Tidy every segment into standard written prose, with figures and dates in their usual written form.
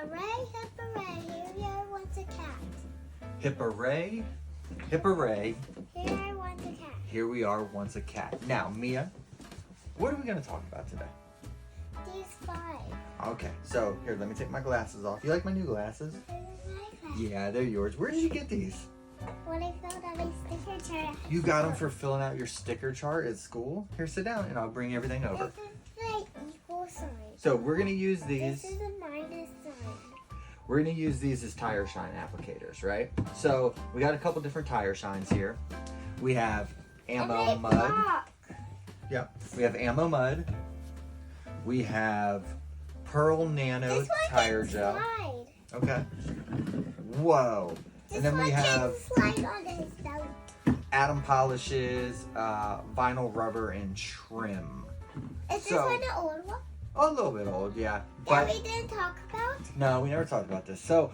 hooray, here we are once a cat. Hip hooray, hip hooray. Here I want a cat. Here we are once a cat. Now, Mia, what are we going to talk about today? These 5. Okay, so here, let me take my glasses off. You like my new glasses? I like that. Yeah, they're yours. Where did you get these? When I filled out a sticker chart. You got them for filling out your sticker chart at school? Here, sit down and I'll bring everything over. This is the equal sign. So we're going to use these. This is a minus sign. We're going to use these as tire shine applicators, right? So we got a couple different tire shines here. We have ammo mud. Block. Yep. We have ammo mud. We have Pearl Nano This one Tire can Gel. slide. Okay. Whoa. This And then one we have can slide on his belly. atom polishes, vinyl rubber, and trim. Is this So- one an old one? A little bit old, yeah. That But we didn't talk about? no, we never talked about this. So,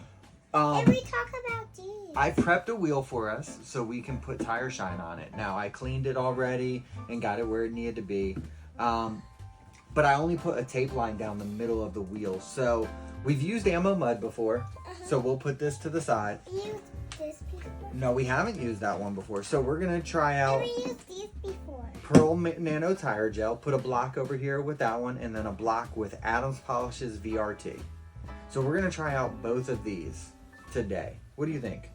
And we talk about these. I prepped a wheel for us so we can put tire shine on it. Now, I cleaned it already and got it where it needed to be. But I only put a tape line down the middle of the wheel. So we've used ammo mud before. So we'll put this to the side. We used this before. No, we haven't used that one before. So we're going to try out And we used these before. Pearl Nano Tire Gel. Put a block over here with that one and then a block with Adams Polishes VRT. So we're going to try out both of these today. What do you think?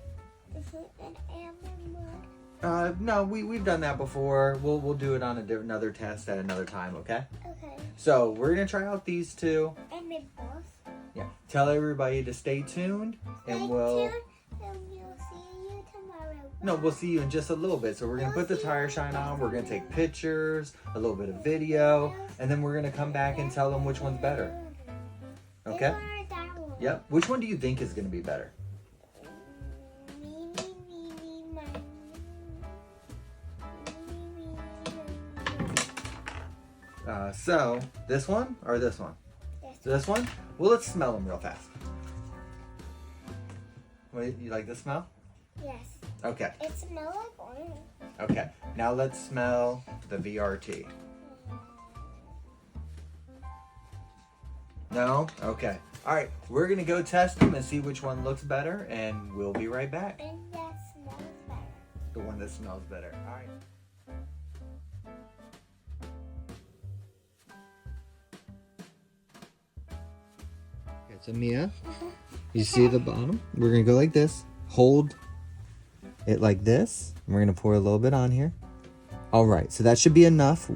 Is it an ammo mud? No, we've done that before. We'll do it on another test at another time, okay? Okay. So we're gonna try out these two. And they both. Yeah. Tell everybody to stay tuned, and Stay we'll. tuned, and we'll see you tomorrow. No, we'll see you in just a little bit. So we're gonna put the tire shine on. We're gonna take pictures, a little bit of video, and then we're gonna come back and tell them which one's better. Okay? This one or that one? Yep. Which one do you think is gonna be better? Me, my. So this one or this one? This one? Well, let's smell them real fast. Wait, you like the smell? Yes. Okay. It smells like orange. Okay. Now let's smell the VRT. No? Okay. All right. We're going to go test them and see which one looks better, and we'll be right back. And that smells better. The one that smells better. All right. Okay, so Mia, you see the bottom? We're going to go like this. Hold it like this. We're going to pour a little bit on here. All right. So that should be enough.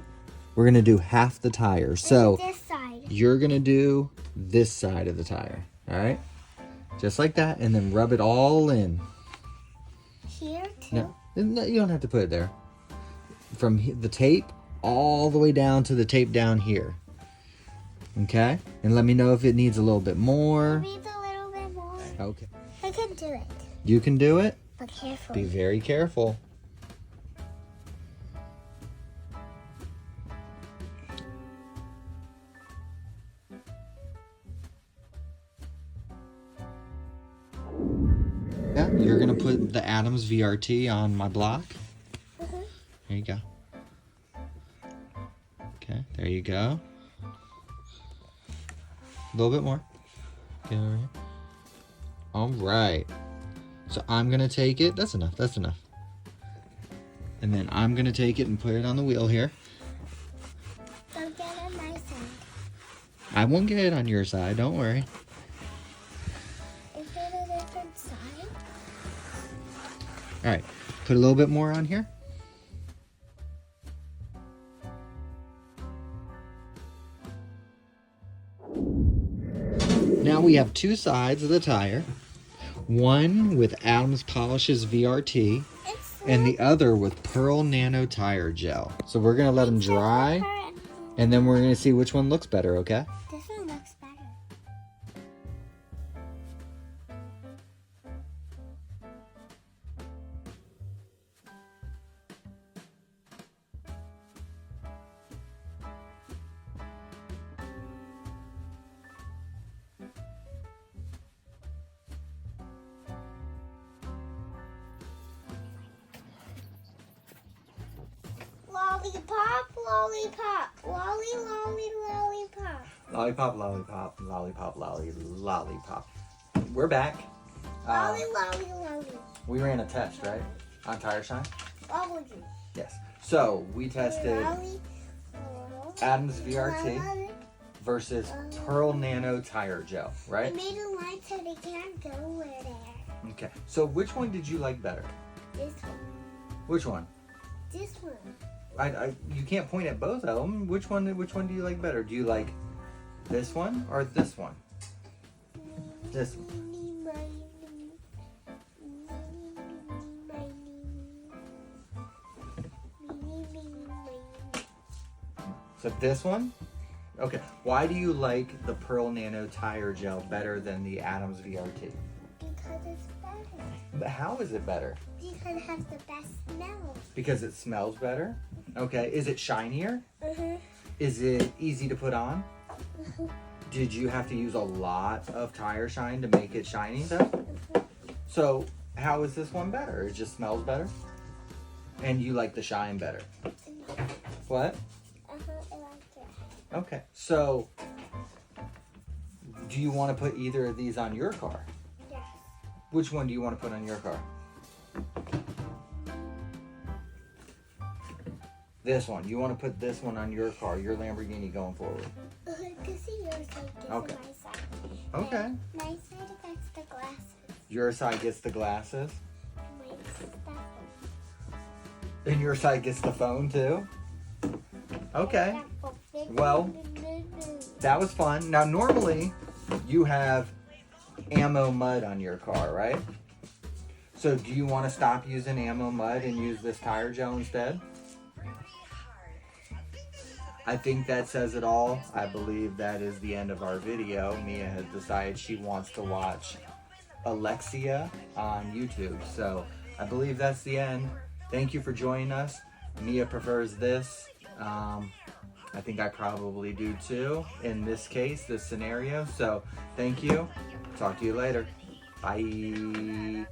We're going to do half the tire. So This side. you're going to do this side of the tire. All right? Just like that. And then rub it all in. Here too. No, you don't have to put it there. From the tape all the way down to the tape down here. Okay? And let me know if it needs a little bit more. Needs a little bit more. Okay. I can do it, You can do it. but Be carefully. very careful. Yeah, you're going to put the Adams VRT on my block. Mhm. There you go. Okay, there you go. A little bit more. Get over here. All right. So I'm going to take it. That's enough. That's enough. And then I'm going to take it and put it on the wheel here. Don't get on my side. I won't get it on your side. Don't worry. Is it a different side? All right. Put a little bit more on here. Now we have two sides of the tire. One with Adams Polishes VRT It's and the other with Pearl Nano Tire Gel. So we're going to let them dry and then we're going to see which one looks better, okay? This one looks better. Lollipop, lollipop, lolly, lolly, lollipop. Lollipop, lollipop, lollipop, lollipop. We're back. Lolly, lolly, lolly. We ran a test, right? On Tire Shine? Lolly. Yes. So we tested Lolly. Adam's VRT versus Pearl Nano Tire Gel, I right? made a line so they can't go over there. Okay. So which one did you like better? This one. Which one? This one. You can't point at both of them. Which one do you like better? Do you like this one or this one? This one. So this one? Okay. Why do you like the Pearl Nano Tire Gel better than the Adams VRT? Because it's better. But how is it better? Because it has the best smell. Because it smells better? Okay. Is it shinier? Uh-huh. Is it easy to put on? Uh-huh. Did you have to use a lot of tire shine to make it shiny though? So how is this one better? It just smells better? And you like the shine better? What? Uh-huh, I like it. Okay. So do you want to put either of these on your car? Yes. Which one do you want to put on your car? This one. You want to put this one on your car, your Lamborghini going forward. To see your side gets Okay. my side. Okay. And my side gets the glasses. Your side gets the glasses. My stuff. And your side gets the phone too? Okay. Well, that was fun. Now normally you have ammo mud on your car, right? So do you want to stop using ammo mud and use this tire gel instead? I think that says it all. I believe that is the end of our video. Mia has decided she wants to watch Alexia on YouTube. So I believe that's the end. Thank you for joining us. Mia prefers this. I think I probably do too in this case, this scenario. So thank you. Talk to you later. Bye.